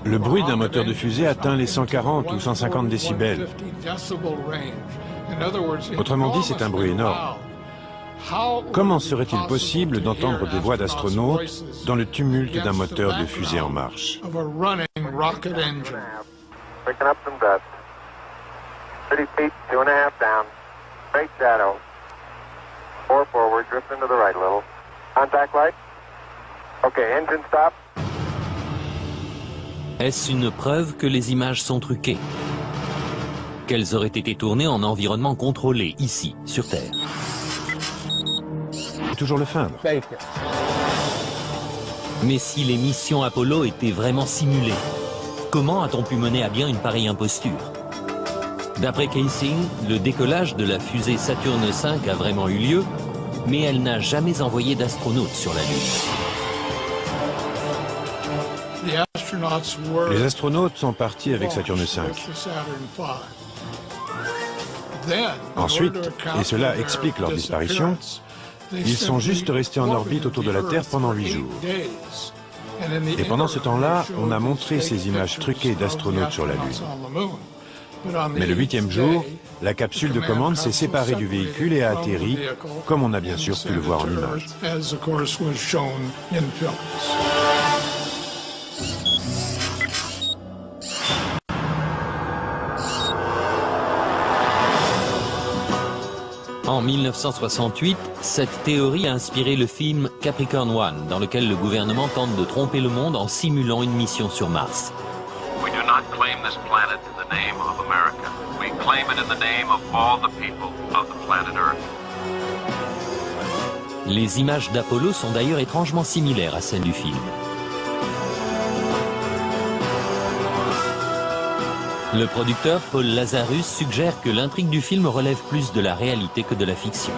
le bruit d'un moteur de fusée atteint les 140 ou 150 décibels. Autrement dit, c'est un bruit énorme. Comment serait-il possible d'entendre des voix d'astronautes dans le tumulte d'un moteur de fusée en marche? Picking up some dust. 30 feet, 2.5 down. Straight shadow. 4 forward, drift into the right a little. Contact light. Okay, engine stop. Est-ce une preuve que les images sont truquées? Qu'elles auraient été tournées en environnement contrôlé, ici, sur Terre? C'est toujours le feindre. Mais si les missions Apollo étaient vraiment simulées, comment a-t-on pu mener à bien une pareille imposture? D'après Kaysing, le décollage de la fusée Saturne V a vraiment eu lieu, mais elle n'a jamais envoyé d'astronautes sur la Lune. Les astronautes sont partis avec Saturne V. Ensuite, et cela explique leur disparition, ils sont juste restés en orbite autour de la Terre pendant 8 jours. Et pendant ce temps-là, on a montré ces images truquées d'astronautes sur la Lune. Mais le 8e jour, la capsule de commande s'est séparée du véhicule et a atterri, comme on a bien sûr pu le voir en images. En 1968, cette théorie a inspiré le film Capricorn One, dans lequel le gouvernement tente de tromper le monde en simulant une mission sur Mars. We do not claim this planet in the name of America. We claim it in the name of all the people of the planet Earth. Les images d'Apollo sont d'ailleurs étrangement similaires à celles du film. Le producteur Paul Lazarus suggère que l'intrigue du film relève plus de la réalité que de la fiction.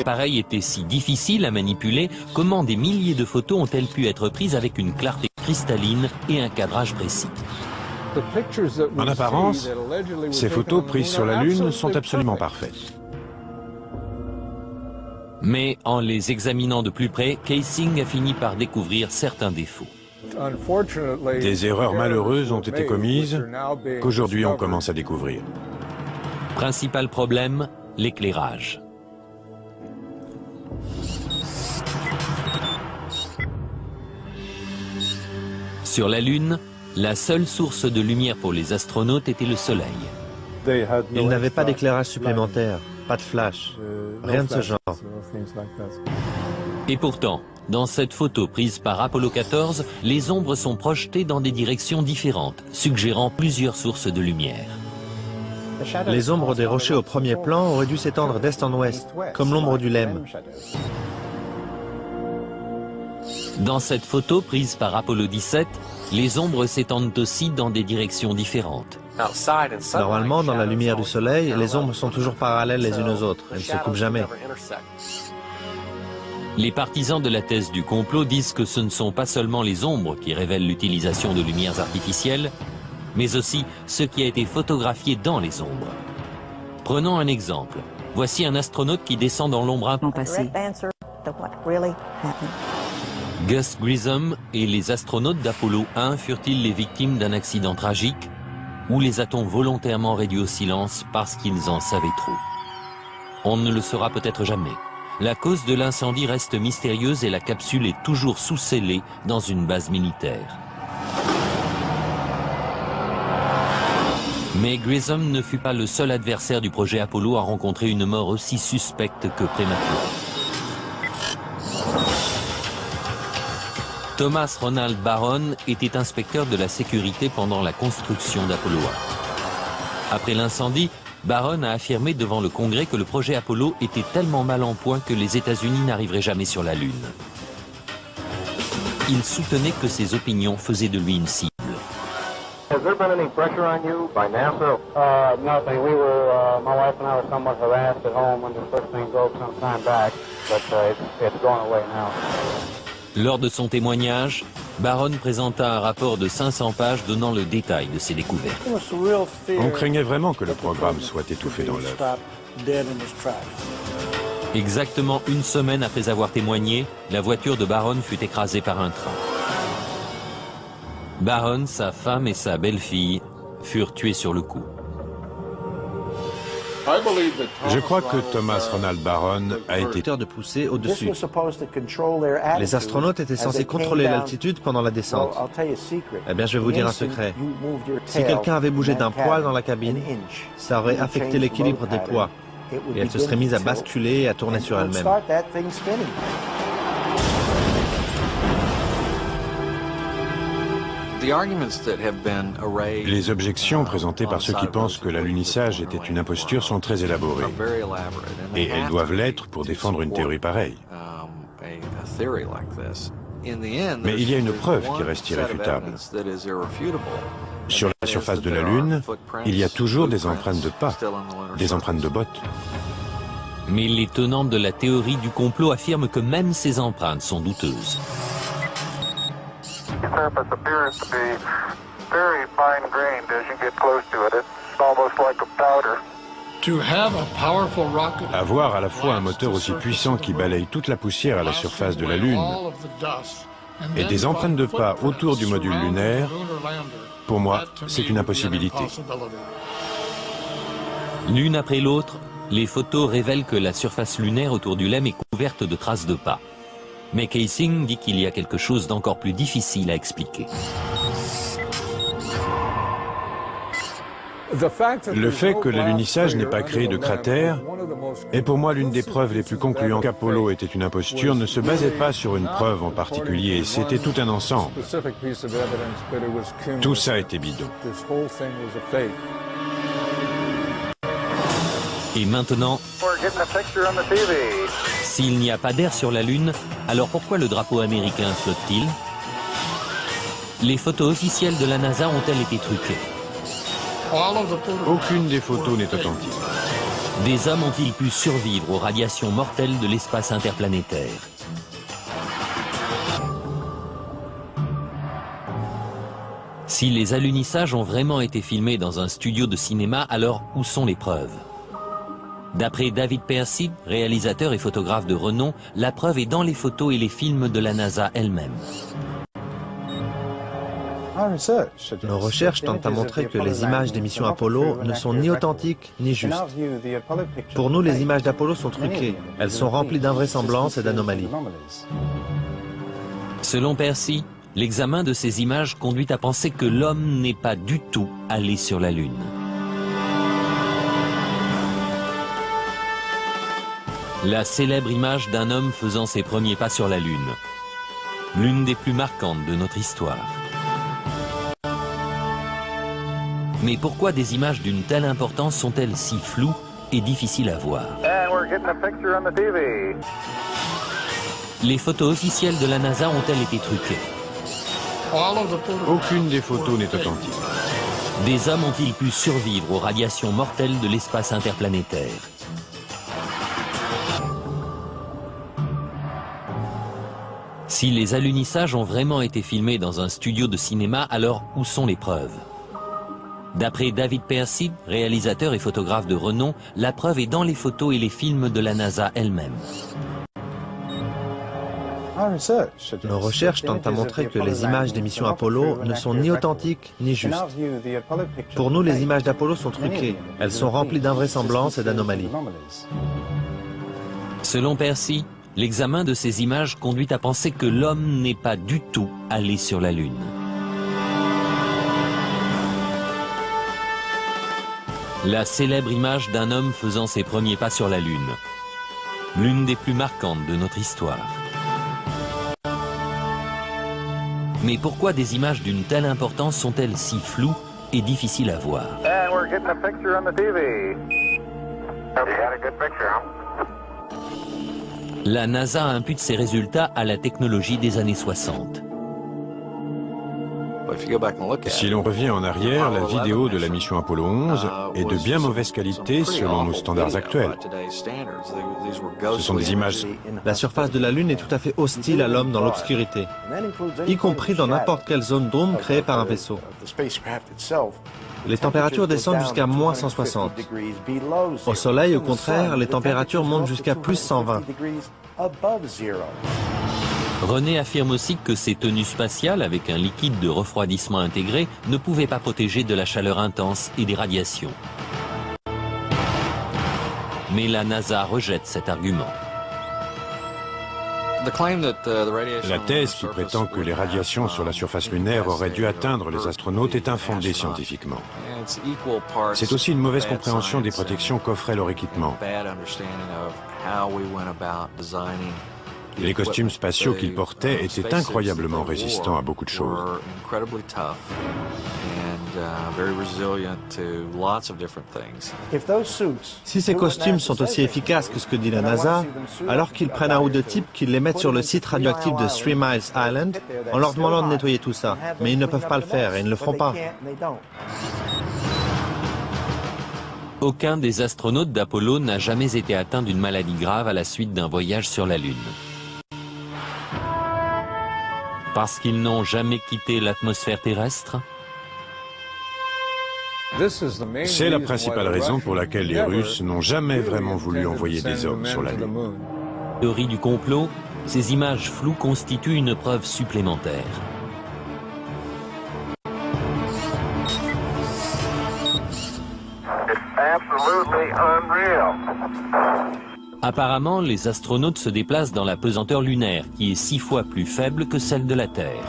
Pareil était si difficile à manipuler, comment des milliers de photos ont-elles pu être prises avec une clarté cristalline et un cadrage précis? En apparence, ces photos prises sur la Lune sont absolument parfaites. Mais en les examinant de plus près, Kaysing a fini par découvrir certains défauts. Des erreurs malheureuses ont été commises qu'aujourd'hui on commence à découvrir. Principal problème, l'éclairage. Sur la Lune, la seule source de lumière pour les astronautes était le Soleil. Ils n'avaient pas d'éclairage supplémentaire. Pas de flash, rien de ce genre. Et pourtant, dans cette photo prise par Apollo 14, les ombres sont projetées dans des directions différentes, suggérant plusieurs sources de lumière. Les ombres des rochers au premier plan auraient dû s'étendre d'est en ouest, comme l'ombre du Lem. Dans cette photo prise par Apollo 17, les ombres s'étendent aussi dans des directions différentes. Normalement, dans la lumière du soleil, les ombres sont toujours parallèles les unes aux autres, elles ne se coupent jamais. Les partisans de la thèse du complot disent que ce ne sont pas seulement les ombres qui révèlent l'utilisation de lumières artificielles, mais aussi ce qui a été photographié dans les ombres. Prenons un exemple. Voici un astronaute qui descend dans l'ombre Passé. Gus Grissom et les astronautes d'Apollo 1 furent-ils les victimes d'un accident tragique ou les a-t-on volontairement réduits au silence parce qu'ils en savaient trop? On ne le saura peut-être jamais. La cause de l'incendie reste mystérieuse et la capsule est toujours sous-scellée dans une base militaire. Mais Grissom ne fut pas le seul adversaire du projet Apollo à rencontrer une mort aussi suspecte que prématurée. Thomas Ronald Barron était inspecteur de la sécurité pendant la construction d'Apollo 1. Après l'incendie, Barron a affirmé devant le Congrès que le projet Apollo était tellement mal en point que les États-Unis n'arriveraient jamais sur la Lune. Il soutenait que ses opinions faisaient de lui une cible. Has there been any pressure on you by NASA? Nothing. We were, my wife and I were somewhat harassed at home when this first thing broke some time back, but it's gone away now. Lors de son témoignage, Barron présenta un rapport de 500 pages donnant le détail de ses découvertes. On craignait vraiment que le programme soit étouffé dans l'œuf. Exactement une semaine après avoir témoigné, la voiture de Barron fut écrasée par un train. Barron, sa femme et sa belle-fille furent tués sur le coup. Je crois que Thomas Ronald Barron a été De pousser au-dessus. Les astronautes étaient censés contrôler l'altitude pendant la descente. Eh bien, je vais vous dire un secret. Si quelqu'un avait bougé d'un poil dans la cabine, ça aurait affecté l'équilibre des poids. Et elle se serait mise à basculer et à tourner sur elle-même. Les objections présentées par ceux qui pensent que l'alunissage était une imposture sont très élaborées. Et elles doivent l'être pour défendre une théorie pareille. Mais il y a une preuve qui reste irréfutable. Sur la surface de la Lune, il y a toujours des empreintes de pas, des empreintes de bottes. Mais les tenants de la théorie du complot affirment que même ces empreintes sont douteuses. The surface appears to be very fine-grained as you get close to it. It's almost like a powder. Avoir à la fois un moteur aussi puissant qui balaye toute la poussière à la surface de la Lune et des empreintes de pas autour du module lunaire, pour moi, c'est une impossibilité. L'une après l'autre, les photos révèlent que la surface lunaire autour du LEM est couverte de traces de pas. Mais Kaysing dit qu'il y a quelque chose d'encore plus difficile à expliquer. Le fait que l'alunissage n'ait pas créé de cratère est pour moi l'une des preuves les plus concluantes qu'Apollo était une imposture ne se basait pas sur une preuve en particulier, c'était tout un ensemble. Tout ça était bidon. Et maintenant, s'il n'y a pas d'air sur la Lune, alors pourquoi le drapeau américain flotte-t-il? Les photos officielles de la NASA ont-elles été truquées? Aucune des photos n'est authentique. Des hommes ont-ils pu survivre aux radiations mortelles de l'espace interplanétaire? Si les alunissages ont vraiment été filmés dans un studio de cinéma, alors où sont les preuves? D'après David Percy, réalisateur et photographe de renom, la preuve est dans les photos et les films de la NASA elle-même. Nos recherches tentent à montrer que les images des missions Apollo ne sont ni authentiques ni justes. Pour nous, les images d'Apollo sont truquées. Elles sont remplies d'invraisemblances et d'anomalies. Selon Percy, l'examen de ces images conduit à penser que l'homme n'est pas du tout allé sur la Lune. La célèbre image d'un homme faisant ses premiers pas sur la Lune. L'une des plus marquantes de notre histoire. Mais pourquoi des images d'une telle importance sont-elles si floues et difficiles à voir? Les photos officielles de la NASA ont-elles été truquées? Aucune des photos n'est authentique. Des hommes ont-ils pu survivre aux radiations mortelles de l'espace interplanétaire? Si les alunissages ont vraiment été filmés dans un studio de cinéma, alors où sont les preuves? D'après David Percy, réalisateur et photographe de renom, la preuve est dans les photos et les films de la NASA elle-même. Nos recherches tentent à montrer que les images des missions Apollo ne sont ni authentiques ni justes. Pour nous, les images d'Apollo sont truquées. Elles sont remplies d'invraisemblances et d'anomalies. Selon Percy, l'examen de ces images conduit à penser que l'homme n'est pas du tout allé sur la Lune. La célèbre image d'un homme faisant ses premiers pas sur la Lune. L'une des plus marquantes de notre histoire. Mais pourquoi des images d'une telle importance sont-elles si floues et difficiles à voir? La NASA impute ses résultats à la technologie des années 60. Si l'on revient en arrière, la vidéo de la mission Apollo 11 est de bien mauvaise qualité selon nos standards actuels. Ce sont des images... La surface de la Lune est tout à fait hostile à l'homme dans l'obscurité, y compris dans n'importe quelle zone d'ombre créée par un vaisseau. Les températures descendent jusqu'à moins 160. Au Soleil, au contraire, les températures montent jusqu'à plus 120. René affirme aussi que ces tenues spatiales avec un liquide de refroidissement intégré ne pouvaient pas protéger de la chaleur intense et des radiations. Mais la NASA rejette cet argument. La thèse qui prétend que les radiations sur la surface lunaire auraient dû atteindre les astronautes est infondée scientifiquement. C'est aussi une mauvaise compréhension des protections qu'offrait leur équipement. Les costumes spatiaux qu'ils portaient étaient incroyablement résistants à beaucoup de choses. Si ces costumes sont aussi efficaces que ce que dit la NASA, alors qu'ils prennent un ou deux types, qu'ils les mettent sur le site radioactif de 3 Miles Island, en leur demandant de nettoyer tout ça. Mais ils ne peuvent pas le faire et ils ne le feront pas. Aucun des astronautes d'Apollo n'a jamais été atteint d'une maladie grave à la suite d'un voyage sur la Lune. Parce qu'ils n'ont jamais quitté l'atmosphère terrestre? C'est la principale raison pour laquelle les Russes n'ont jamais vraiment voulu envoyer des hommes sur la Lune. Théorie du complot, ces images floues constituent une preuve supplémentaire. Apparemment, les astronautes se déplacent dans la pesanteur lunaire, qui est 6 fois plus faible que celle de la Terre.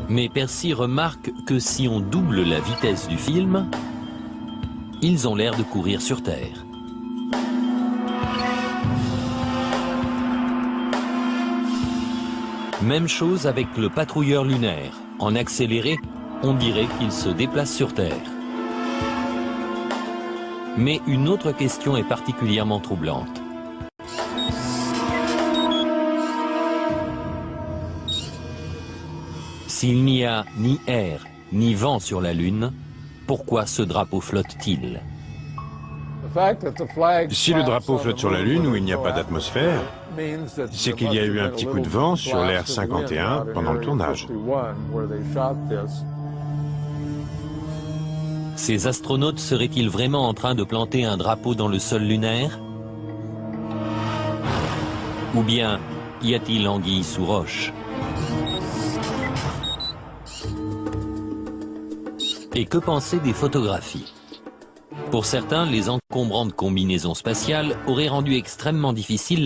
Mais Percy remarque que si on double la vitesse du film, ils ont l'air de courir sur Terre. Même chose avec le patrouilleur lunaire. En accéléré, on dirait qu'il se déplace sur Terre. Mais une autre question est particulièrement troublante. S'il n'y a ni air, ni vent sur la Lune, pourquoi ce drapeau flotte-t-il? Si le drapeau flotte sur la Lune où il n'y a pas d'atmosphère, c'est qu'il y a eu un petit coup de vent sur l'Air 51 pendant le tournage. Ces astronautes seraient-ils vraiment en train de planter un drapeau dans le sol lunaire? Ou bien y a-t-il anguille sous roche? Et que penser des photographies? Pour certains, les encombrantes combinaisons spatiales auraient rendu extrêmement difficile